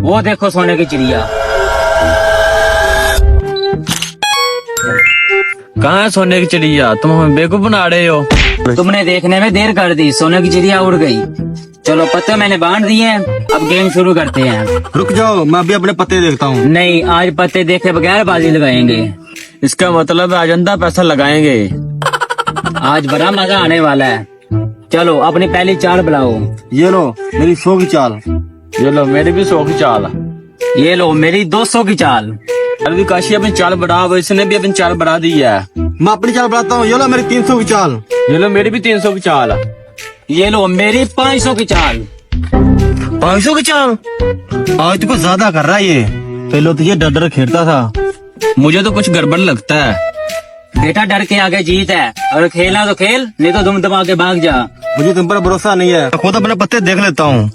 वो देखो सोने की चिड़िया। कहाँ है सोने की चिड़िया? तुम हमें बेवकूफ बना रहे हो। तुमने देखने में देर कर दी, सोने की चिड़िया उड़ गई। चलो पत्ते मैंने बांट दिए हैं, अब गेम शुरू करते हैं। रुक जाओ, मैं अभी अपने पत्ते देखता हूँ। नहीं, आज पत्ते देखे बगैर बाजी लगाएंगे। इसका मतलब है अजंता पैसा लगाएंगे। आज बड़ा मजा आने वाला है। चलो अपनी पहली चाल बुलाओ। ये लो मेरी 100 की चाल। ये लो मेरी भी 100 की चाल। ये लो मेरी 200 की चाल। अभी काशी अपनी चाल बढ़ा, वो इसने भी अपनी चाल बढ़ा दी है। मैं अपनी चाल बढ़ाता हूँ। ये लो मेरी 300 की चाल। ये लो मेरी भी 300 की चाल। ये लो मेरी 500 की चाल। 500 की चाल? आज तो ज्यादा कर रहा है ये। पहले तो ये डर डर खेलता था। मुझे तो कुछ गड़बड़ लगता है। बेटा डर के आगे जीत है, और खेलना तो खेल, नहीं तो तुम दबा के भाग जा। मुझे तुम पर भरोसा नहीं है, खुद अपने पत्ते देख लेता हूँ।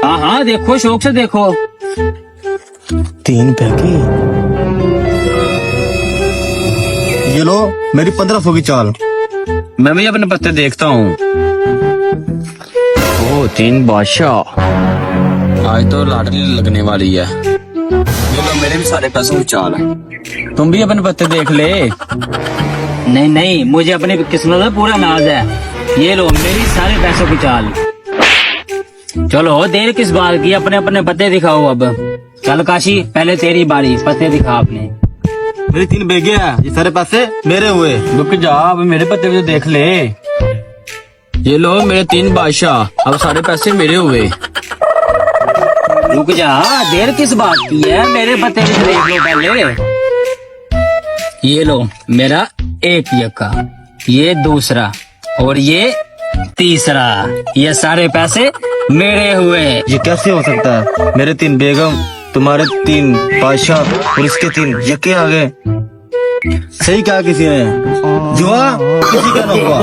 हाँ हाँ देखो, शौक से देखो। 3 पैके। ये लो मेरी 1500 की चाल। मैं भी अपने पत्ते देखता हूँ। ओ 3 बादशाह। आज तो लॉटरी लगने वाली है। ये लो मेरे भी सारे पैसों की चाल है। तुम भी अपने पत्ते देख ले। नहीं नहीं, मुझे अपनी किस्मत में पूरा नाज है। ये लो मेरी सारे पैसों की चाल। चलो देर किस बात की, अपने अपने पत्ते दिखाओ अब। चल काशी, पहले तेरी बारी, पत्ते दिखा अपने। मेरी 3 बेगे है, ये सारे पैसे मेरे हुए। रुक जा, अब मेरे पत्ते भी तो देख ले। ये लो मेरे 3 बादशाह, अब सारे पैसे मेरे हुए। रुक जा, देर किस बात की है, मेरे पत्ते भी तो देख लो पहले। ये लो मेरा 1 यक्का, ये दूसरा, और ये तीसरा। ये सारे पैसे मेरे हुए। ये कैसे हो सकता है? मेरे 3 बेगम, तुम्हारे 3 बादशाह और इसके 3 यक्के आ गए। सही कहा किसी ने, जुआ किसी का न हुआ।